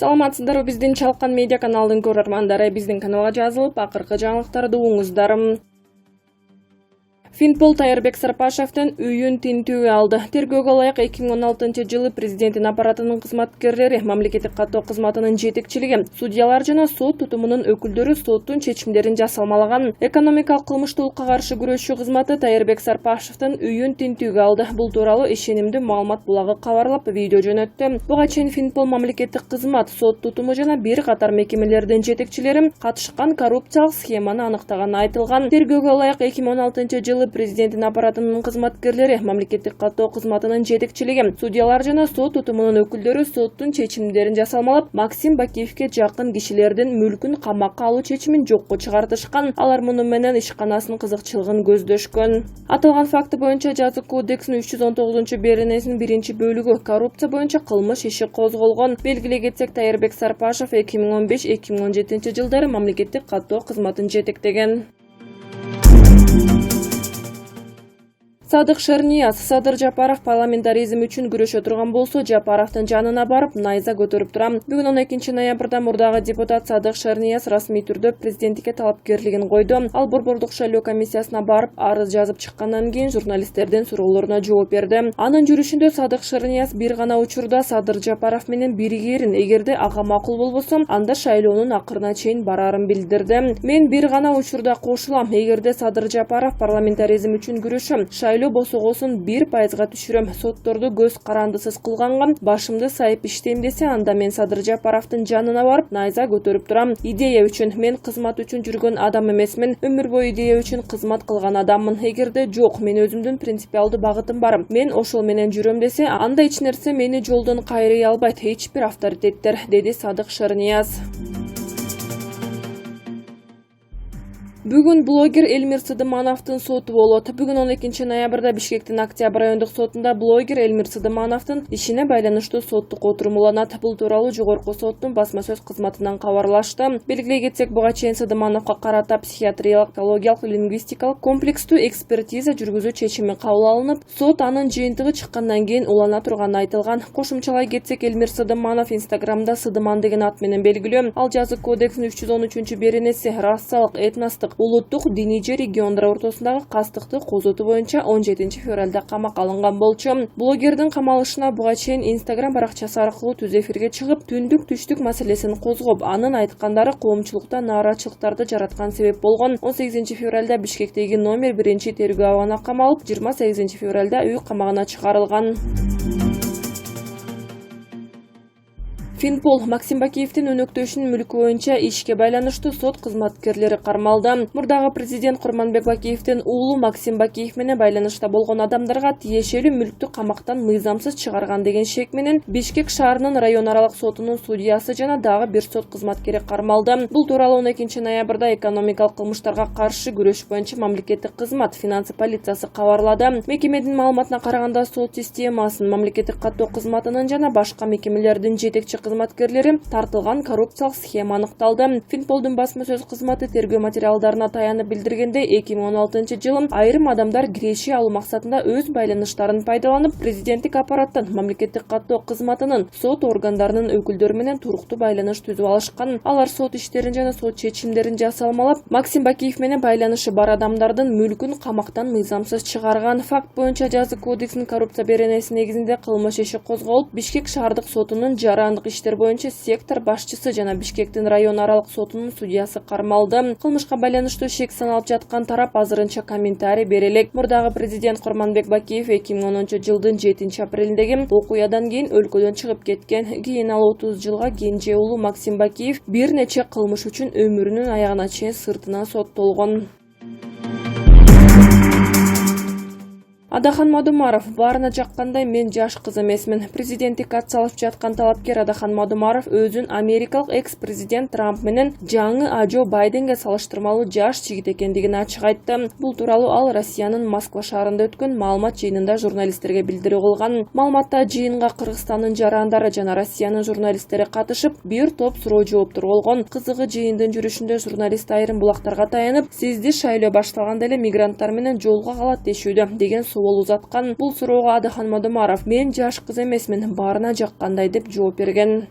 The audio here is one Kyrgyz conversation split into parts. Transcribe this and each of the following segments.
Саламатсыздарбы биздин Чалкан медиа каналдын көрөрмандары, биздин каналга жазылып, акыркы жаңылыктарды угуңуздар. Финпол Тайырбек Сарпашевден үйүн тинтүүгө алды. Тергөөгө ылайык 2016-жылы президенттин аппаратынын кызматкерлери, мамлекеттик каттоо кызматынын жетекчилиги, судьялар жана сот тутумунун өкүлдөрү соттун чечимдерин жасалмалаган. Экономикалык кылмыштуулукка каршы күрөшүү кызматы Тайырбек Сарпашевден үйүн тинтүүгө алды. Бул тууралуу ишенимдүү маалымат булагы кабарлап, видео жөнөттү. Буга чейин Финпол мамлекеттик кызмат, сот тутуму жана бир катар мекемелердин жетекчилери катышкан коррупциялык схеманы аныктаганы айтылган. Тергөөгө ылайык 2016-жылы президенттин аппаратынын кызматкерлери, мамлекеттик каттоо кызматынын жетекчилиги, судьялар жана сот тутумунун өкүлдөрү соттун чечимдерин жасалмалап, Максим Бакиевке жакын кишилердин мүлкүн камакка алуу чечимин жокко чыгартышкан. Алар муну менен ишканасынын кызыкчылыгын көздөшкөн. Аталган факты боюнча Жаза кодексинин 319-беренесинин 1-бөлүгү коррупция боюнча кылмыш иши козголгон. Белгилей кетсек, Тайырбек Сарпашев 2015-2017 жылдары мамлекеттик каттоо кызматын жетектеген. Садык Шернияз: Садыр Жапаров парламентаризм үчүн күрөшө турган болсо, Жапаровдун жанына барып, найза көтөрүп турам. Бүгүн 12-ноябрда мурдагы депутат Садык Шернияз расмий түрдө президенттикке талапкерлигин койду. Ал Борбордук шайлоо комиссиясына барып, арыз жазып чыккандан кийин журналисттердин суроолоруна жооп берди. Анын жүрүшүндө Садык Шернияз бир гана учурда Садыр Жапаров менен биригерин, эгерде ага макул болбосо, анда шайлоонун акырына чейин барарын билдирди. Мен бир гана учурда кошулам, эгерде Садыр Жапаров парламентаризм үчүн күрөшөм, шайлоо босогосун 1%га түшүрөм. Сотторду көз карандысыз кылганга башымды сайып иштейм десе, анда мен Садыр Жапаровдун жанына барып, найза көтөрүп турам. Идея үчүн, мен кызмат үчүн жүргөн адам эмесмин, өмүр бою идея үчүн кызмат кылган адаммын. Эгерде жок, мен өзүмдүн принципиалдуу багытым бар, мен ошол менен жүрөм десе, анда эч нерсе мени жолдон кайрый албайт, эч бир авторитеттер, деди Садык Шернияз. Бүгүн блогер Эльмир Сыдымановдун соту болот. Бүгүн 12-ноябрда Бишкектин Октябрь райондук сотунда блогер Эльмир Сыдымановдун ишине байланыштуу соттук отурум уланат. Бул тууралуу жогорку соттун басма сөз кызматынан кабарлашты. Белгилей кетсек, буга чейин Сыдымановго карата психиатриялык, экологиялык, лингвистикалык комплекстүү экспертиза жүргүзүү чечими кабыл алынып, сот анын жыйынтыгы чыккандан кийин улана турганы айтылган. Кошумчалай кетсек, Эльмир Сыдыманов Инстаграмда Сыдыман деген ат менен белгилүү. Ал Жаза кодексинин 313-беренеси расалык, этностук, улуттук, диний же региондар ортосундагы кастыкты козотуу боюнча 17-февралда камакка алынган болчу. Блогердин камалышына буга чейин Инстаграм баракчасы аркылуу түз эфирге чыгып, түндүк түштүк маселесин козгоп, анын айткандары коомчулукта нааразычылыктарды жараткан себеп болгон. 18-февралда Бишкектеги номер 1-тергөө абагына камалып, 28-февралда үй камагына чыгарылган. Финпол Максим Бакиевдин өнөктөшүнүн мүлкү боюнча ишке байланыштуу сот кызматкерлери кармалды. Мурдагы президент Курманбек Бакиевдин уулу Максим Бакиев менен байланышта болгон адамдарга тиешелүү мүлктү камактан мыйзамсыз чыгарган деген шек менен Бишкек шаарынын район аралык сотунун судьясы жана дагы бир сот кызматкери кармалды. Бул тууралуу 12-ноябрда экономикалык кылмыштарга каршы күрөш боюнча мамлекеттик кызмат финансы полициясы кабарлады. Мекемедин маалыматына караганда, сот системасынын, мамлекеттик каттоо кызматынын жана башка мекемелердин жетекчи кызматкерлери тартылган коррупциялык схема аныкталды. Финполдун басма сөз кызматы тергөө материалдарына таянып билдиргенде, 2016-жылы айрым адамдар киреши алуу максатында өз байланыштарын пайдаланып, президенттик аппараттын, мамлекеттик каттоо кызматынын, сот органдарынын өкүлдөрү менен туруктуу байланыш түзүп алышкан. Алар сот иштерин жана сот чечимдерин жасалмалап, Максим Бакиев менен байланышы бар адамдардын мүлкүн камактан мыйзамсыз чыгарган. Факт боюнча Жаза кодексинин коррупция беренеси негизинде кылмыш иши козголуп, Бишкек шаардык сотунун жарандык иштер боюнча сектор башчысы жана Бишкектин район аралык сотунун судьясы кармалды. Кылмышка байланыштуу шек саналып жаткан тарап азырынча комментарий бере элек. Мурдагы президент Курманбек Бакиев 2010-жылдын 7-апрелиндеги окуядан кийин өлкөдөн чыгып кеткен. Кийин ал 30 жылга кенже уулу Максим Бакиев бир нече кылмыш үчүн өмүрүнүн аягына чейин сыртынан соттолгон. Адахан Мадумаров: баарына жаккандай, мен жаш кыз эмесмин. Президенттик ат салып жаткан талапкер Адахан Мадумаров өзүн америкалык экс-президент Трамп менен жаңы Джо Байденге салыштырмалуу жаш жигит экендигин ачык айтты. Бул тууралуу ал Россиянын Москва шаарында өткөн маалымат жыйынында журналисттерге билдирүү кылган. Маалыматта жыйынга Кыргызстандын жарандары жана Россиянын журналисттери катышып, бир топ суроо жооптор болгон. Кызыгы, жыйындын жүрүшүндө журналист айрым булактарга таянып, сизди шайлоо башталганда эле мигранттар менен жолго калат дешүүдө деген суроол узаткан. Бул суроого Адахан Мадумаров: мен жаш кыз эмесмин, баарына жаккандай деп жооп берген.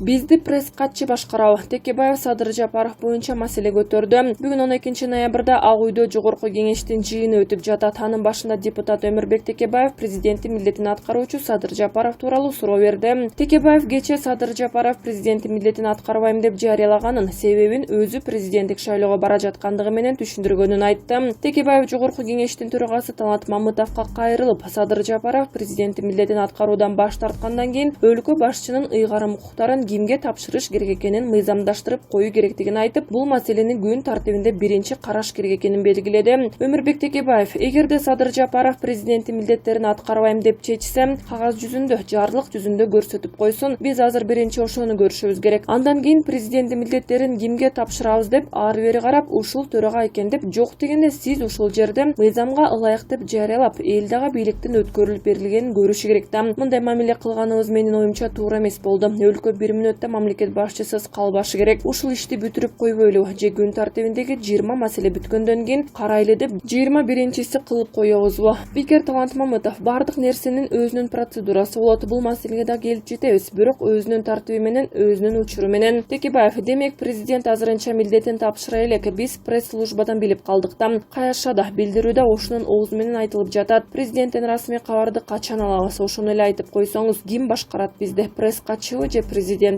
Бизди пресс катчы башкарабы. Текебаев Садыр Жапаров боюнча маселе көтөрдү. Бүгүн 12 ноябрда Ак үйдө жогорку кеңештин жыйыны өтүп жатат. Анын башында депутат Өмүрбек Текебаев президенттин милдетин аткаруучу Садыр Жапаров тууралуу суроо берди. Текебаев кечээ Садыр Жапаров президенттин милдетин аткарбайм деп жарыялаганын себебин өзү президенттик шайлоого бара жаткандыгы менен түшүндүргөнүн айтты. Текебаев жогорку кеңештин төрагасы Талант Мамытовго кайрылып, Садыр Жапаров президенттин милдетин аткаруудан баш тарткандан кийин өлкө башчынын ыйгарым укуктарын кимге тапшырыш керек экенин мыйзамдаштырып коюу керектигин айтып, бул маселени күн тартибинде биринчи караш керек экенин белгиледи. Өмүрбек Текебаев: эгерде Садыр Жапаров президенттин милдеттерин аткарбайм деп чечсем, кагаз жүзүндө, жарлык жүзүндө көрсөтүп койсун. Биз азыр биринчи ошону көрүшүбүз керек. Андан кийин президенттин милдеттерин кимге тапшырабыз деп ары бери карап, ушул төрага экен деп, жок дегенде сиз ушул жерде мыйзамга ылайык деп жарыялап, эл дагы бийликтин өткөрүлүп берилгенин көрүшү керек да. Мындай мамиле кылганыбыз менин оюмча туура эмес болду. Өлкө 1 мүнөттө мамлекет башчысыз калбашы керек. Ушул ишти бүтүрүп койбойлу. Же күн тартибиндеги 20 маселе бүткөндөн кийин карайлы деп 21-чиси кылып коебузбу? Спикер Талант Мамытов: бардык нерсенин өзүнүн процедурасы болот. Бул маселеге да келип жетебиз, бирок өзүнүн тартиби менен, өзүнүн учуру менен. Текебаев: демек президент азырынча милдетин тапшыра элек. Биз пресс-службадан билип калдык да. Каяшада билдирүүдө ошонун оозу менен айтылып жатат. Президенттен расмий кабарды качан алабыз? Ошону эле айтып койсоңуз, ким башкарат бизди? Пресс катчыбы же президентпи?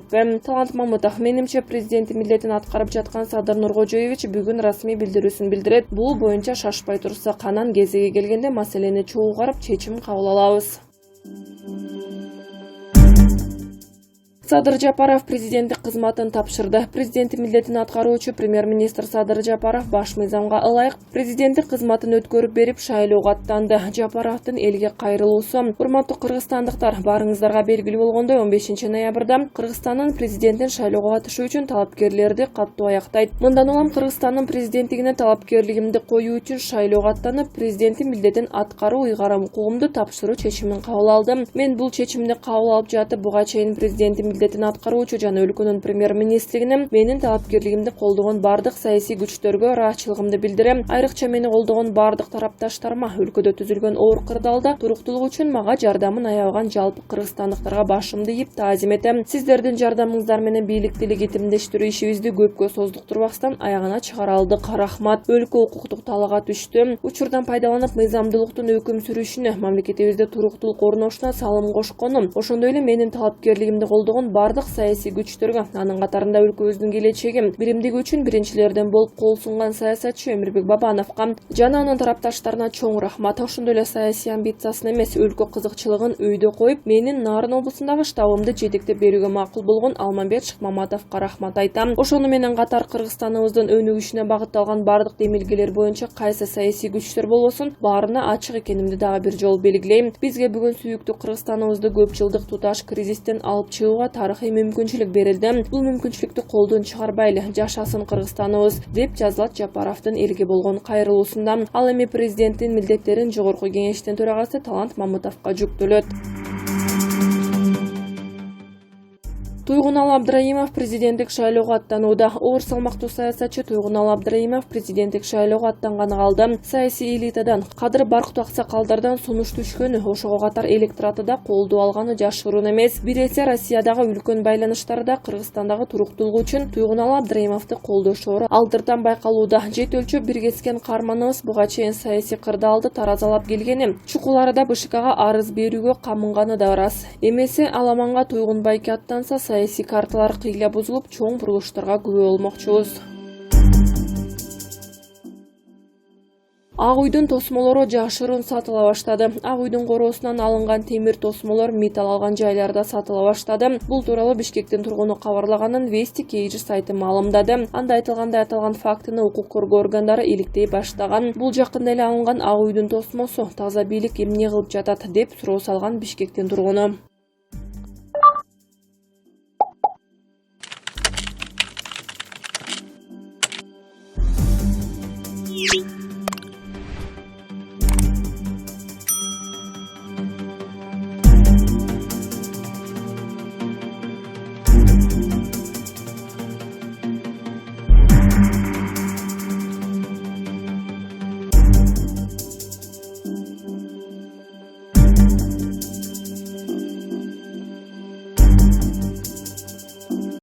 Талант Мамытов: менимче президенттин милдетин аткарып жаткан Садыр Нуркожоевич бүгүн расмий билдирүүсүн билдирет. Бул боюнча шашпай турсак, анан кезеги келгенде маселени чогуу карап чечим кабыл алабыз. Садыр Жапаров президенттик кызматын тапшырды. Президенттин милдетин аткаруучу премьер-министр Садыр Жапаров баш мыйзамга ылайык президенттик кызматын өткөрүп берип шайлоого аттанды. Жапаровдун элге кайрылуусу. Урматтуу кыргызстандыктар, барыңыздарга белгилүү болгондой, 15 ноябрда Кыргызстандын президентин шайлоого катышуу үчүн талапкерлерди каттуу аяктайт. Мындан улам Кыргызстандын президенттигине талапкерлигимди коюу үчүн шайлоого аттанып, президенттин милдетин аткаруу ыйгарым укугумду тапшыруу чечимин кабыл алдым. Мен бул чечимди кабыл алып жатып, буга чейин президенттин милдетин аткаруучу жана өлкөнүн премьер-министригине менин талапкерлигимди колдогон бардык саясий күчтөргө ыраазычылыгымды билдирем. Айрыкча мени колдогон бардык тарапташтарыма, өлкөдө түзүлгөн оор кырдаалда туруктуулук үчүн мага жардамын аябаган жалпы кыргызстандыктарга башымды ийип таазим этем. Сиздердин жардамыңыздар менен бийликти легитимдештирүү ишибизди көпкө создуктурбастан аягына чыгара алдык. Рахмат. Өлкө укуктук талаага түштү. Учурдан пайдаланып мыйзамдуулуктун өкүм сүрүшүнө, мамлекетибизде туруктуулук орношуна салым кошконум, ошондой эле менин талапкерлигимди колдогон бардык саясий күчтөргө, анын катарында өлкөбүздүн келечеги, биримдиги үчүн биринчилерден болуп кол сунган саясатчы Өмүрбек Бабановго жана анын тарапташтарына чоң рахмат. Ошондой эле саясий амбициясын эмес, өлкө кызыкчылыгын өйдө коюп, менин Нарын облусундагы штабымды жетектеп берүүгө макул болгон Алмамбет Шыкмаматовго рахмат айтам. Ошону менен катар Кыргызстаныбыздын өнүгүшүнө багытталган бардык демилгелер боюнча кайсы саясий күчтөр болбосун, баарына ачык экенимди дагы бир жолу белгилейм. Бизге бүгүн сүйүктүү Кыргызстаныбызды көп жылдык туташ кризистен алып чыгууга тарыхый мүмкүнчүлүк берилди. Бул мүмкүнчүлүктү колдон чыгарбайлы. Жашасын Кыргызстаныбыз, деп жазылат Жапаровдун элге болгон кайрылуусунда. Ал эми президенттин милдеттерин жогорку кеңештин төрагасы Талант Мамытовго жүктөлөт. Туйгунал Абдраимов президенттик шайлоого аттанууда. Оор салмактуу саясатчы Туйгунал Абдраимов президенттик шайлоого аттанганы калды. Саясий элитадан, кадыр барктуу аксакалдардан сунуш түшкөнү, ошого катар электораты да колдоо алганы жашыруун эмес. Бир эсе Россиядагы үлкөн байланыштарда Кыргызстандагы туруктуулук үчүн Туйгунал Абдраимовду колдошору алдыртан байкалууда. Жет өлчөп биргескен каарманыбыз буга чейин саясий кырдаалды таразалап келгени, чукуларда БШКга арыз берүүгө камынганы да ырас. Эмесе аламанга Туйгун байке аттанса, саясий карталар кыйла бузулуп, чоң бурулуштарга күбө болмокчубуз. Ак үйдүн тосмолору жашыруун сатыла баштады. Ак үйдүн короосунан алынган темир тосмолор металл алган жайларда сатыла баштады. Бул тууралуу Бишкектин тургуну кабарлаганын Вести Кейджи сайты маалымдады. Анда айтылгандай, аталган фактыны укук коргоо органдары иликтей баштаган. Бул жакында эле алынган ак үйдүн тосмосу таза бийлик эмне кылып жатат деп суроо салган Бишкектин тургуну.